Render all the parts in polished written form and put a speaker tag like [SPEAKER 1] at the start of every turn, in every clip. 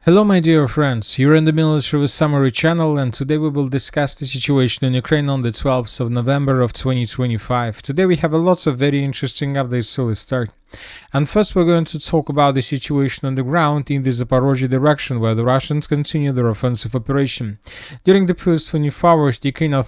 [SPEAKER 1] Hello my dear friends, you're in the Military Summary channel, and today we will discuss the situation in Ukraine on the 12th of November of 2025. Today we have lots of very interesting updates, so let's start. And first we're going to talk about the situation on the ground in the Zaporizhzhia direction, where the Russians continue their offensive operation. During the past 24 hours, the Ukrainian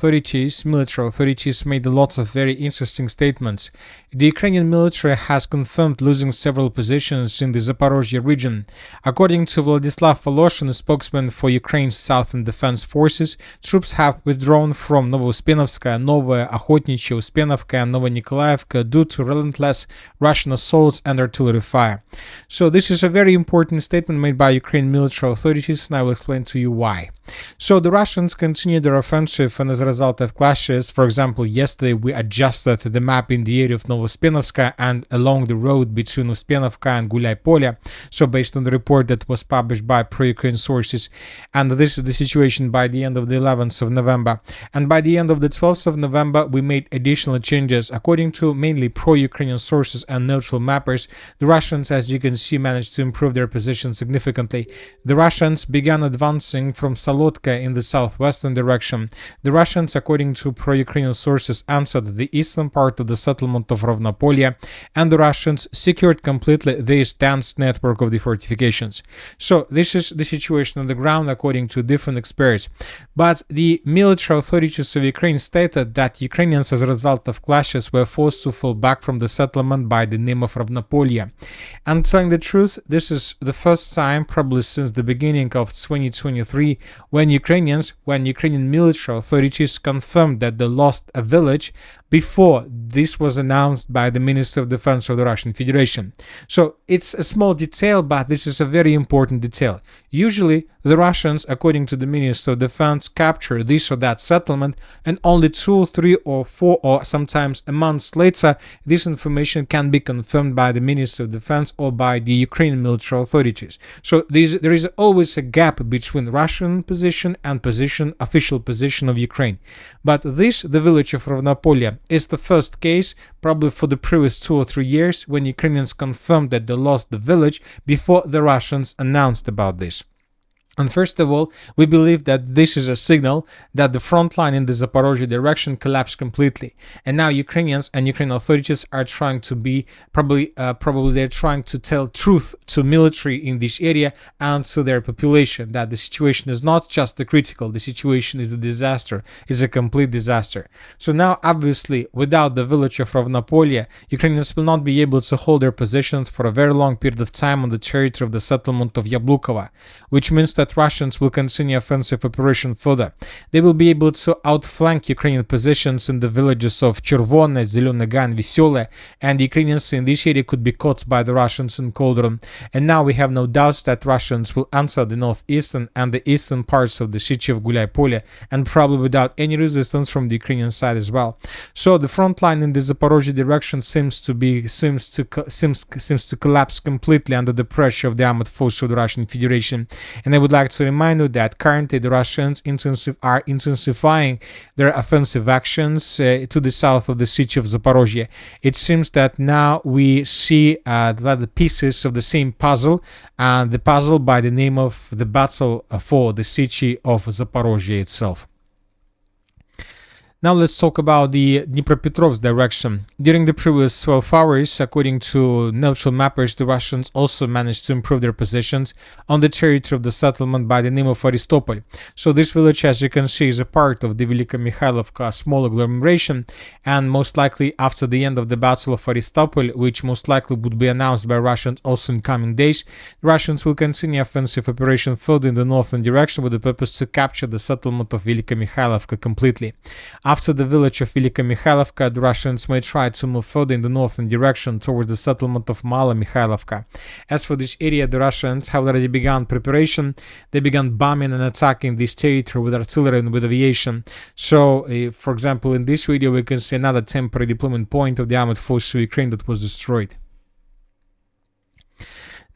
[SPEAKER 1] military authorities made lots of very interesting statements. The Ukrainian military has confirmed losing several positions in the Zaporizhzhia region. According to Vladislav Voloshin, a spokesman for Ukraine's Southern Defense Forces, troops have withdrawn from Novouspienovska, Novaya Okhotnichye, Uspenovka and Novonikolaevka due to relentless Russian assaults and artillery fire. So this is a very important statement made by Ukrainian military authorities, and I will explain to you why. So the Russians continue their offensive, and as a result of clashes, for example, yesterday we adjusted the map in the area of Novouspienovska and along the road between Uspenovka and Gulyai-Polye, so based on the report that was published by pro-Ukraine sources, and this is the situation by the end of the 11th of November. And by the end of the 12th of November, we made additional changes. According to mainly pro-Ukrainian sources and neutral mappers, the Russians, as you can see, managed to improve their position significantly. The Russians began advancing from Salotka in the southwestern direction. The Russians, according to pro-Ukrainian sources, answered the eastern part of the settlement of Rovnopolye, and the Russians secured completely the dense network of the fortifications. So this is the situation on the ground according to different experts. But the military authorities of Ukraine stated that Ukrainians, as a result of clashes, were forced to fall back from the settlement by the name of Rovnopolye. And telling the truth, this is the first time, probably since the beginning of 2023, when Ukrainian military authorities confirmed that they lost a village before this was announced by the Minister of Defense of the Russian Federation. So it's a small detail, but this is a very important detail. Usually, the Russians, according to the Minister of Defense, capture this or that settlement, and only 2, 3, or 4, or sometimes a month later, this information can be confirmed by the Minister of Defense or by the Ukrainian military authorities. So there is always a gap between Russian position and official position of Ukraine. But the village of Rovnopolye, is the first case, probably for the previous 2 or 3 years, when Ukrainians confirmed that they lost the village before the Russians announced about this. And first of all, we believe that this is a signal that the front line in the Zaporizhzhia direction collapsed completely. And now Ukrainians and Ukrainian authorities are trying to be, probably they're trying to tell truth to military in this area and to their population, that the situation is not just critical, the situation is a disaster, is a complete disaster. So now, obviously, without the village of Rovnopolye, Ukrainians will not be able to hold their positions for a very long period of time on the territory of the settlement of Yablukova, which means that Russians will continue offensive operation further. They will be able to outflank Ukrainian positions in the villages of Chervone, Zelenoga and Vesele, and Ukrainians in this area could be caught by the Russians in Killzone. And now we have no doubts that Russians will answer the northeastern and the eastern parts of the city of Gulyai-Polye, and probably without any resistance from the Ukrainian side as well. So the front line in the Zaporizhzhia direction seems to collapse completely under the pressure of the armed forces of the Russian Federation. And I would like to remind you that currently the Russians are intensifying their offensive actions to the south of the city of Zaporizhzhia. It seems that now we see the pieces of the same puzzle, and the puzzle by the name of the battle for the city of Zaporizhzhia itself. Now let's talk about the Dnipropetrovsk direction. During the previous 12 hours, according to neutral mappers, the Russians also managed to improve their positions on the territory of the settlement by the name of Aristopol. So this village, as you can see, is a part of the Velika Mikhailovka small agglomeration, and most likely after the end of the Battle of Aristopol, which most likely would be announced by Russians also in coming days, the Russians will continue offensive operation further in the northern direction with the purpose to capture the settlement of Velika Mikhailovka completely. After the village of Velika Mikhailovka, the Russians may try to move further in the northern direction towards the settlement of Mala Mikhailovka. As for this area, the Russians have already begun preparation. They began bombing and attacking this territory with artillery and with aviation. So, for example, in this video, we can see another temporary deployment point of the armed forces of Ukraine that was destroyed.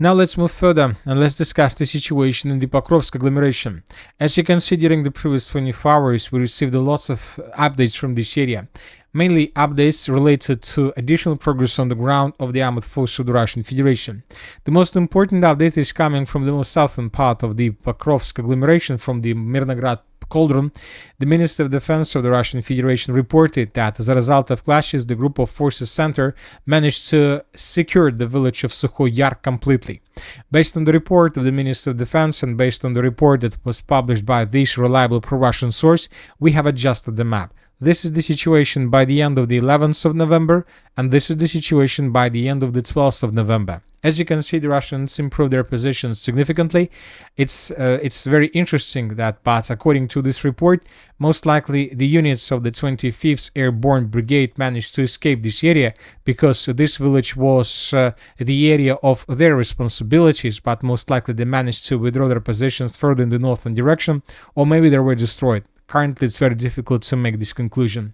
[SPEAKER 1] Now let's move further and let's discuss the situation in the Pokrovsk agglomeration. As you can see, during the previous 24 hours, we received lots of updates from this area. Mainly updates related to additional progress on the ground of the armed forces of the Russian Federation. The most important update is coming from the most southern part of the Pokrovsk agglomeration, from the Mirnograd cauldron. The Minister of Defense of the Russian Federation reported that as a result of clashes, the group of forces center managed to secure the village of Sukhoy Yar completely. Based on the report of the Minister of Defense and based on the report that was published by this reliable pro-Russian source, we have adjusted the map. This is the situation by the end of the 11th of November, and this is the situation by the end of the 12th of November. As you can see, the Russians improved their positions significantly. It's very interesting that, but according to this report, most likely the units of the 25th Airborne Brigade managed to escape this area because this village was the area of their responsibilities, but most likely they managed to withdraw their positions further in the northern direction, or maybe they were destroyed. Currently, it's very difficult to make this conclusion.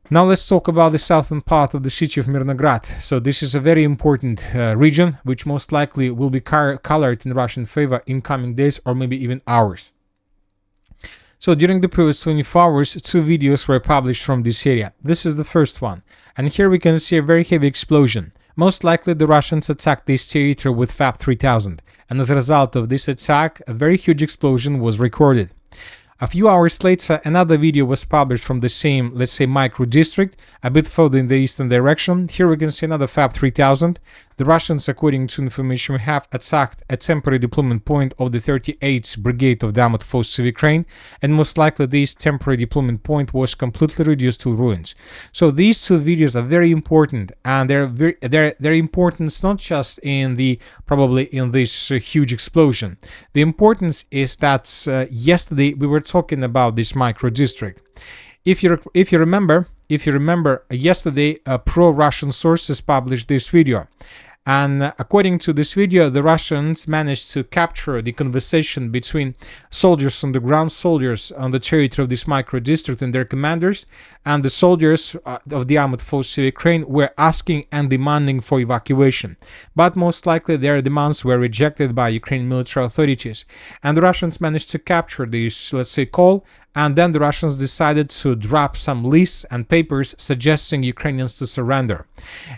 [SPEAKER 1] Now let's talk about the southern part of the city of Mirnograd. So this is a very important region, which most likely will be colored in Russian favor in coming days or maybe even hours. So during the previous 24 hours, 2 videos were published from this area. This is the first one. And here we can see a very heavy explosion. Most likely the Russians attacked this territory with FAB 3000. And as a result of this attack, a very huge explosion was recorded. A few hours later, another video was published from the same, let's say, micro district, a bit further in the eastern direction. Here we can see another FAB 3000. The Russians, according to information we have, attacked a temporary deployment point of the 38th Brigade of the Armored Forces of Ukraine, and most likely this temporary deployment point was completely reduced to ruins. So these 2 videos are very important, and they're important not just in the probably in this huge explosion. The importance is that yesterday we were talking about this micro district. If you remember, yesterday pro-Russian sources published this video. And according to this video, the Russians managed to capture the conversation between soldiers on the ground, soldiers on the territory of this micro district and their commanders, and the soldiers of the armored forces of Ukraine were asking and demanding for evacuation. But most likely their demands were rejected by Ukrainian military authorities. And the Russians managed to capture this, let's say, call, and then the Russians decided to drop some lists and papers suggesting Ukrainians to surrender.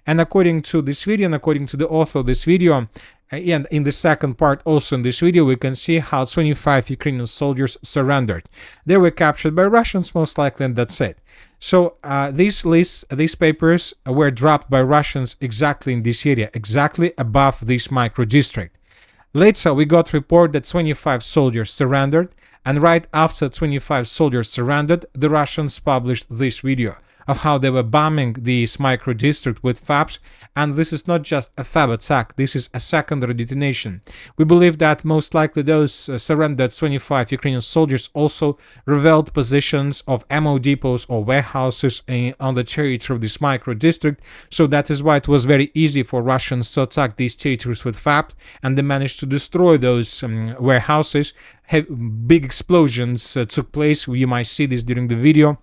[SPEAKER 1] And according to this video, and according to the author of this video, and in the second part also in this video, we can see how 25 Ukrainian soldiers surrendered. They were captured by Russians most likely, and that's it. So these lists, these papers were dropped by Russians exactly in this area, exactly above this micro district. Later, we got report that 25 soldiers surrendered, and right after 25 soldiers surrendered, the Russians published this video of how they were bombing this micro district with FABs, and this is not just a FAB attack, this is a secondary detonation. We believe that most likely those surrendered 25 Ukrainian soldiers also revealed positions of ammo depots or warehouses on the territory of this micro district, so that is why it was very easy for Russians to attack these territories with FABs, and they managed to destroy those warehouses. Big explosions took place. You might see this during the video.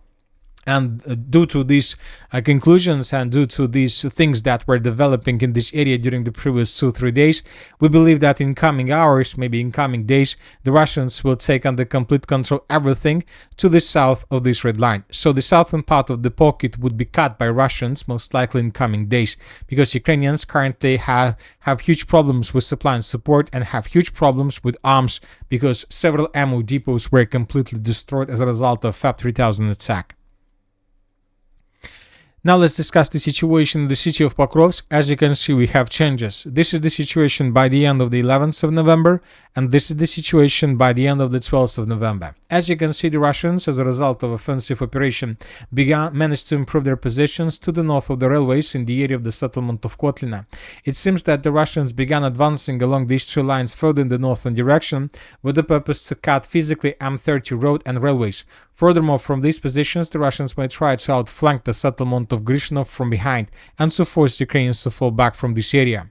[SPEAKER 1] And due to these conclusions and due to these things that were developing in this area during the previous 2-3 days, we believe that in coming hours, maybe in coming days, the Russians will take under complete control everything to the south of this red line. So the southern part of the pocket would be cut by Russians most likely in coming days, because Ukrainians currently have huge problems with supply and support and have huge problems with arms, because several ammo depots were completely destroyed as a result of FAB 3000 attack. Now let's discuss the situation in the city of Pokrovsk. As you can see, we have changes. This is the situation by the end of the 11th of November, and this is the situation by the end of the 12th of November. As you can see, the Russians, as a result of offensive operation, managed to improve their positions to the north of the railways in the area of the settlement of Kotlina. It seems that the Russians began advancing along these 2 lines further in the northern direction with the purpose to cut physically M30 road and railways. Furthermore, from these positions, the Russians may try to outflank the settlement of Grishinov from behind and to force the Ukrainians to fall back from this area.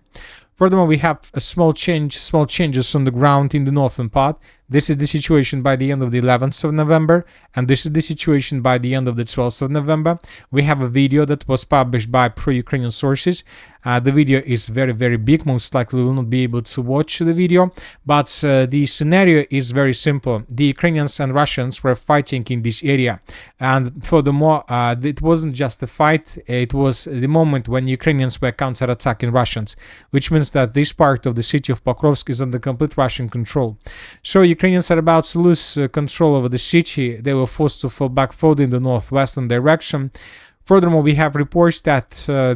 [SPEAKER 1] Furthermore, we have small changes on the ground in the northern part. This is the situation by the end of the 11th of November, and this is the situation by the end of the 12th of November. We have a video that was published by pro-Ukrainian sources. The video is very, very big. Most likely we will not be able to watch the video, but the scenario is very simple. The Ukrainians and Russians were fighting in this area, and furthermore, it wasn't just a fight, it was the moment when Ukrainians were counterattacking Russians, which means that this part of the city of Pokrovsk is under complete Russian control. So Ukrainians are about to lose control over the city. They were forced to fall back further in the northwestern direction. Furthermore, we have reports that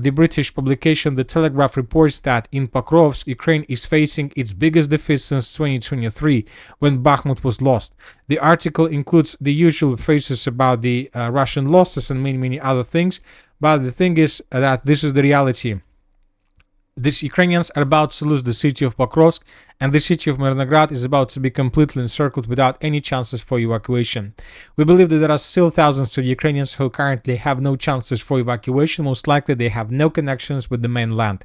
[SPEAKER 1] the British publication The Telegraph reports that in Pokrovsk, Ukraine is facing its biggest defeat since 2023, when Bakhmut was lost. The article includes the usual phrases about the Russian losses and many, many other things, but the thing is that this is the reality. These Ukrainians are about to lose the city of Pokrovsk, and the city of Mirnograd is about to be completely encircled without any chances for evacuation. We believe that there are still thousands of Ukrainians who currently have no chances for evacuation. Most likely they have no connections with the mainland.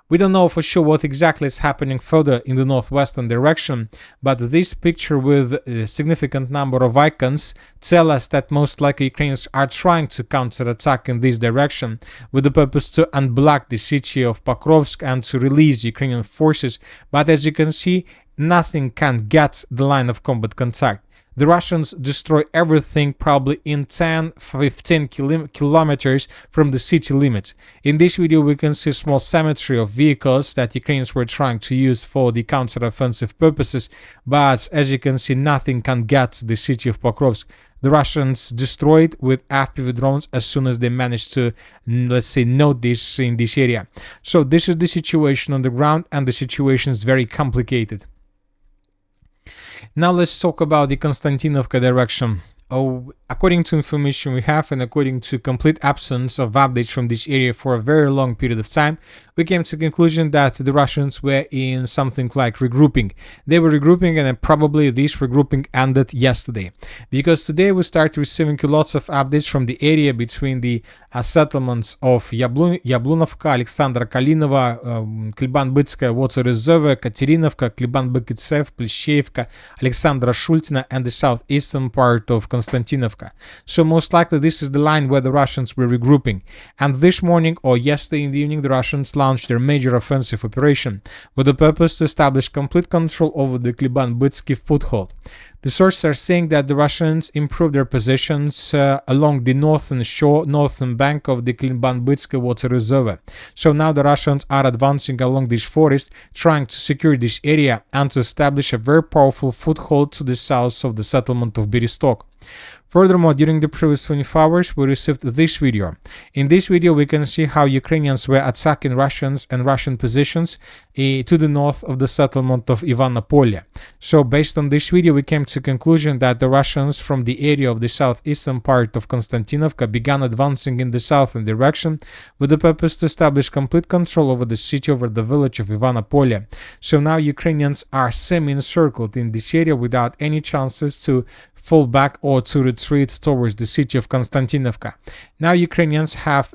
[SPEAKER 1] We don't know for sure what exactly is happening further in the northwestern direction, but this picture with a significant number of icons tell us that most likely Ukrainians are trying to counterattack in this direction with the purpose to unblock the city of Pokrovsk and to release Ukrainian forces. But as you can see, nothing can get the line of combat contact. The Russians destroy everything probably in 10-15 kilometers from the city limit. In this video we can see a small cemetery of vehicles that Ukrainians were trying to use for the counter-offensive purposes, but as you can see, nothing can get the city of Pokrovsk. The Russians destroyed with FPV drones as soon as they managed to, let's say, note this in this area. So this is the situation on the ground, and the situation is very complicated. Now let's talk about the Konstantinovka direction. According to information we have and according to complete absence of updates from this area for a very long period of time, we came to the conclusion that the Russians were in something like regrouping. They were regrouping, and probably this regrouping ended yesterday. Because today we start receiving lots of updates from the area between the settlements of Yablunovka, Alexandra Kalinova, Kliban-Bytskaya, Zaporizhzhia, Katerinovka, Kliban-Bykitsev, Plesheyevka, Alexandra Shultina, and the southeastern part of Konstantinovka. So most likely this is the line where the Russians were regrouping. And this morning or yesterday in the evening, the Russians launched their major offensive operation with the purpose to establish complete control over the Kliban-Bytsky foothold. The sources are saying that the Russians improved their positions along the northern bank of the Kliban-Bytsky water reservoir. So now the Russians are advancing along this forest, trying to secure this area and to establish a very powerful foothold to the south of the settlement of Bereztok. Furthermore, during the previous 24 hours, we received this video. In this video, we can see how Ukrainians were attacking Russians and Russian positions to the north of the settlement of Ivano-Polye. So, based on this video, we came to the conclusion that the Russians from the area of the southeastern part of Konstantinovka began advancing in the southern direction with the purpose to establish complete control over the city, over the village of Ivano-Polye. So now Ukrainians are semi-encircled in this area without any chances to fall back or to retreat towards the city of Konstantinovka. Now Ukrainians have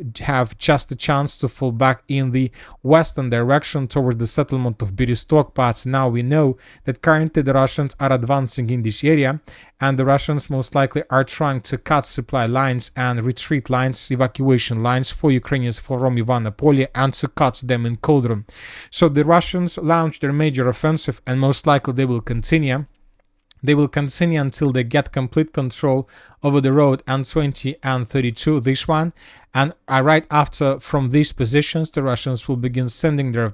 [SPEAKER 1] just a chance to fall back in the western direction towards the settlement of Bereztok, but now we know that currently the Russians are advancing in this area, and the Russians most likely are trying to cut supply lines and retreat lines, evacuation lines for Ukrainians from Ivano-Polye, and to cut them in Killzone. So the Russians launched their major offensive, and most likely they will continue. They will continue until they get complete control over the road N20 and 32, this one. And right after, from these positions, the Russians will begin sending their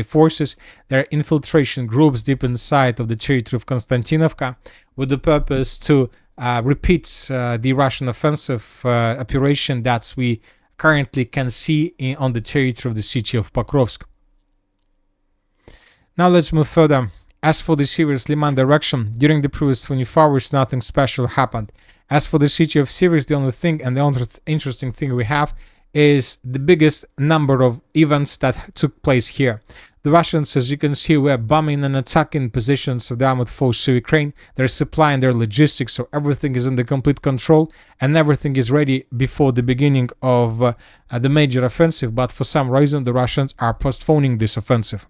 [SPEAKER 1] forces, their infiltration groups deep inside of the territory of Konstantinovka with the purpose to repeat the Russian offensive operation that we currently can see on the territory of the city of Pokrovsk. Now let's move further. As for the Sivers Liman direction, during the previous 24 hours, nothing special happened. As for the city of Sivers, the only thing and the only interesting thing we have is the biggest number of events that took place here. The Russians, as you can see, were bombing and attacking positions of the armed forces of Ukraine, their supply and their logistics, so everything is under complete control and everything is ready before the beginning of the major offensive, but for some reason the Russians are postponing this offensive.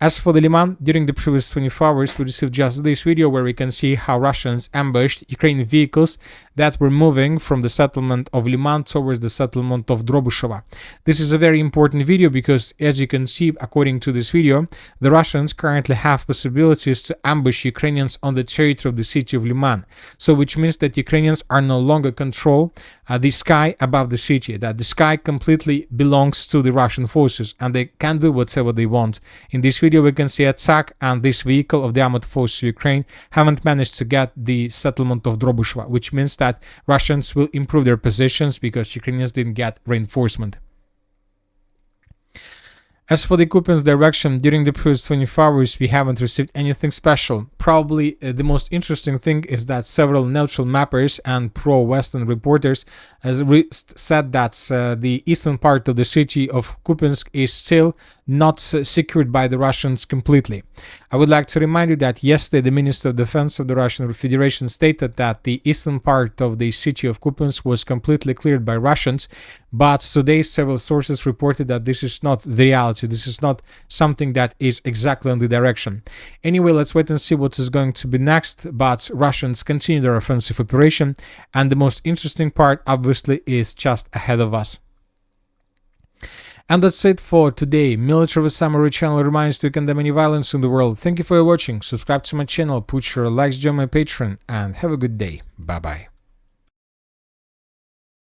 [SPEAKER 1] As for the Liman, during the previous 24 hours, we received just this video where we can see how Russians ambushed Ukrainian vehicles that were moving from the settlement of Liman towards the settlement of Drobyshevo. This is a very important video because, as you can see, according to this video, the Russians currently have possibilities to ambush Ukrainians on the territory of the city of Liman. So, which means that Ukrainians are no longer control the sky above the city, that the sky completely belongs to the Russian forces and they can do whatever they want. In this video we can see attack, and this vehicle of the armored forces of Ukraine haven't managed to get the settlement of Drobyshevo, which means that Russians will improve their positions because Ukrainians didn't get reinforcement. As for the Kupiansk direction, during the previous 24 hours, we haven't received anything special. Probably the most interesting thing is that several neutral mappers and pro-Western reporters said that the eastern part of the city of Kupiansk is still not secured by the Russians completely. I would like to remind you that yesterday the Minister of Defense of the Russian Federation stated that the eastern part of the city of Kupiansk was completely cleared by Russians, but today several sources reported that this is not the reality. This is not something that is exactly in the direction. Anyway, let's wait and see what is going to be next, but Russians continue their offensive operation, and the most interesting part obviously is just ahead of us. And that's it for today. Military Summary channel reminds to condemn any violence in the world. Thank you for watching. Subscribe to my channel, put your likes, join my Patreon, and have a good day. Bye bye.